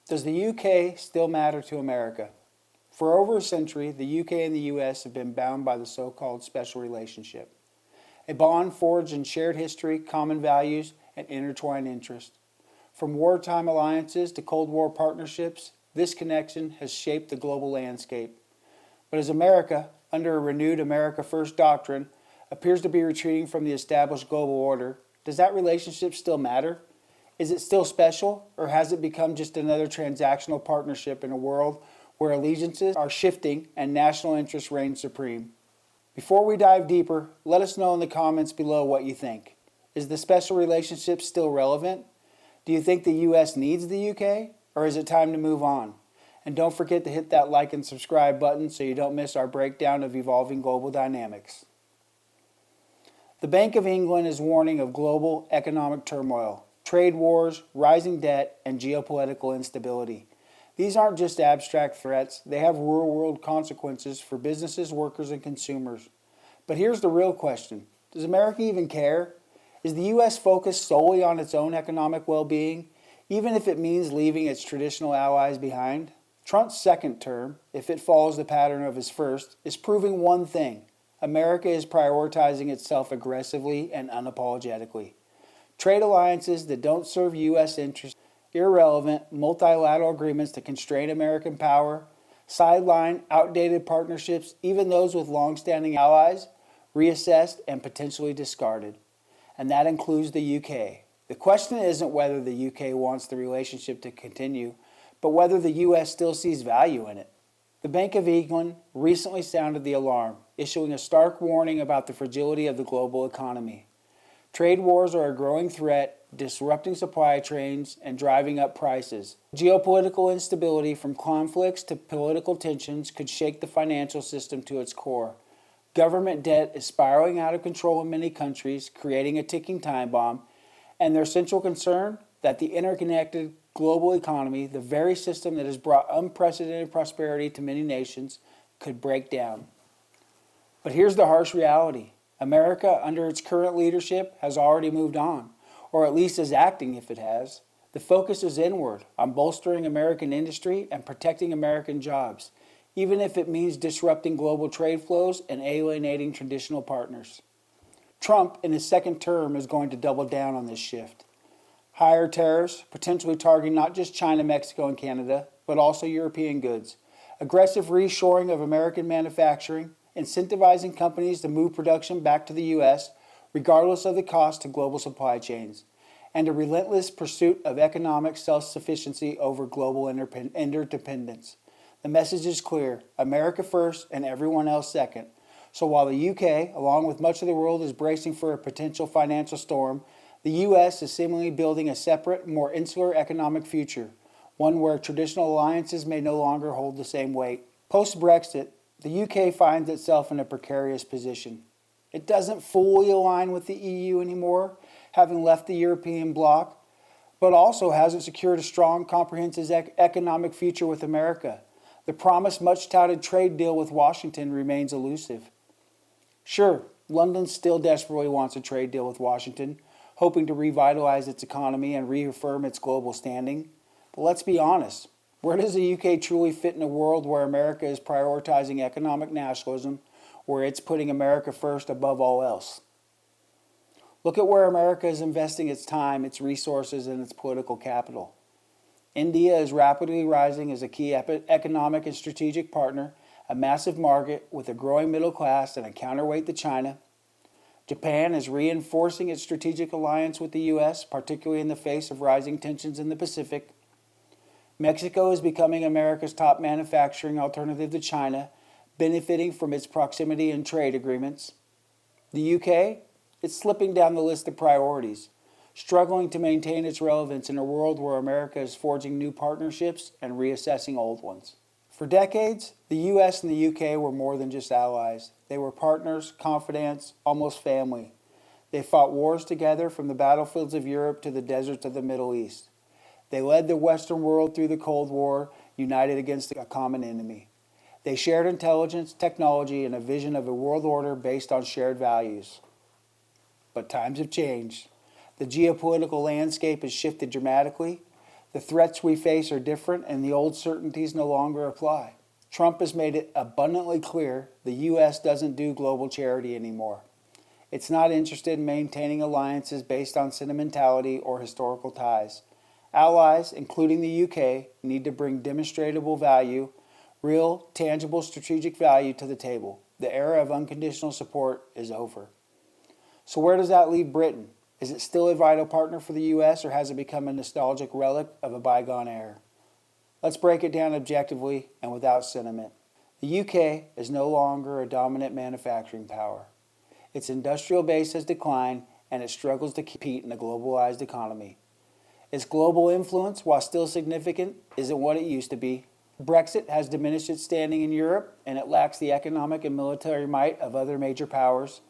Does the UK still matter to America? For over a century, the UK and the US have been bound by the so-called special relationship, a bond forged in shared history, common values, and intertwined interests. From wartime alliances to Cold War partnerships, this connection has shaped the global landscape. But as America, under a renewed America First doctrine, appears to be retreating from the established global order, does that relationship still matter? Is it still special, or has it become just another transactional partnership in a world where allegiances are shifting and national interests reign supreme? Before we dive deeper, let us know in the comments below what you think. Is the special relationship still relevant? Do you think the US needs the UK, or is it time to move on? And don't forget to hit that like and subscribe button so you don't miss our breakdown of evolving global dynamics. The Bank of England is warning of global economic turmoil, trade wars, rising debt, and geopolitical instability. These aren't just abstract threats, they have real-world consequences for businesses, workers, and consumers. But here's the real question. Does America even care? Is the U.S. focused solely on its own economic well-being, even if it means leaving its traditional allies behind? Trump's second term, if it follows the pattern of his first, is proving one thing. America is prioritizing itself aggressively and unapologetically. Trade alliances that don't serve U.S. interests, irrelevant multilateral agreements that constrain American power, sideline outdated partnerships, even those with long-standing allies, reassessed and potentially discarded. And that includes the UK. The question isn't whether the UK wants the relationship to continue, but whether the US still sees value in it. The Bank of England recently sounded the alarm, issuing a stark warning about the fragility of the global economy. Trade wars are a growing threat, disrupting supply chains and driving up prices. Geopolitical instability from conflicts to political tensions could shake the financial system to its core. Government debt is spiraling out of control in many countries, creating a ticking time bomb, and their central concern that the interconnected global economy, the very system that has brought unprecedented prosperity to many nations, could break down. But here's the harsh reality. America, under its current leadership, has already moved on, or at least is acting if it has. The focus is inward, on bolstering American industry and protecting American jobs, even if it means disrupting global trade flows and alienating traditional partners. Trump, in his second term, is going to double down on this shift. Higher tariffs, potentially targeting not just China, Mexico, and Canada, but also European goods. Aggressive reshoring of American manufacturing, incentivizing companies to move production back to the U.S., regardless of the cost to global supply chains, and a relentless pursuit of economic self-sufficiency over global interdependence. The message is clear: America first and everyone else second. So while the UK, along with much of the world, is bracing for a potential financial storm, the US is seemingly building a separate, more insular economic future, one where traditional alliances may no longer hold the same weight. Post-Brexit, the UK finds itself in a precarious position. It doesn't fully align with the EU anymore, having left the European bloc, but also hasn't secured a strong, comprehensive economic future with America. The promised much-touted trade deal with Washington remains elusive. Sure, London still desperately wants a trade deal with Washington, hoping to revitalize its economy and reaffirm its global standing. But let's be honest, where does the UK truly fit in a world where America is prioritizing economic nationalism, where it's putting America first above all else? Look at where America is investing its time, its resources, and its political capital. India is rapidly rising as a key economic and strategic partner, a massive market with a growing middle class and a counterweight to China. Japan is reinforcing its strategic alliance with the U.S., particularly in the face of rising tensions in the Pacific. Mexico is becoming America's top manufacturing alternative to China, benefiting from its proximity and trade agreements. The UK, it's slipping down the list of priorities, struggling to maintain its relevance in a world where America is forging new partnerships and reassessing old ones. For decades, the US and the UK were more than just allies. They were partners, confidants, almost family. They fought wars together from the battlefields of Europe to the deserts of the Middle East. They led the Western world through the Cold War, united against a common enemy. They shared intelligence, technology, and a vision of a world order based on shared values. But times have changed. The geopolitical landscape has shifted dramatically. The threats we face are different and the old certainties no longer apply. Trump has made it abundantly clear the U.S. doesn't do global charity anymore. It's not interested in maintaining alliances based on sentimentality or historical ties. Allies, including the U.K., need to bring demonstrable value, real, tangible strategic value to the table. The era of unconditional support is over. So where does that leave Britain? Is it still a vital partner for the U.S. or has it become a nostalgic relic of a bygone era? Let's break it down objectively and without sentiment. The U.K. is no longer a dominant manufacturing power. Its industrial base has declined and it struggles to compete in a globalized economy. Its global influence, while still significant, isn't what it used to be. Brexit has diminished its standing in Europe and it lacks the economic and military might of other major powers.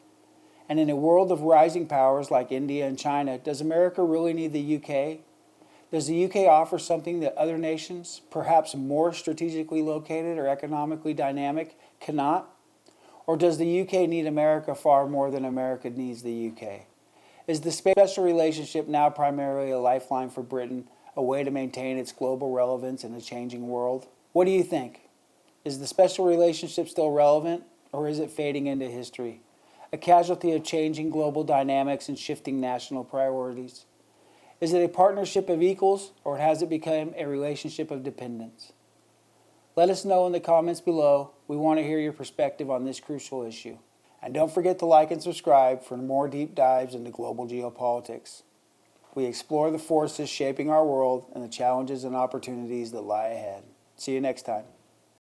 And in a world of rising powers like India and China, does America really need the UK? Does the UK offer something that other nations, perhaps more strategically located or economically dynamic, cannot? Or does the UK need America far more than America needs the UK? Is the special relationship now primarily a lifeline for Britain, a way to maintain its global relevance in a changing world? What do you think? Is the special relationship still relevant, or is it fading into history? A casualty of changing global dynamics and shifting national priorities? Is it a partnership of equals, or has it become a relationship of dependence? Let us know in the comments below. We want to hear your perspective on this crucial issue. And don't forget to like and subscribe for more deep dives into global geopolitics. We explore the forces shaping our world and the challenges and opportunities that lie ahead. See you next time.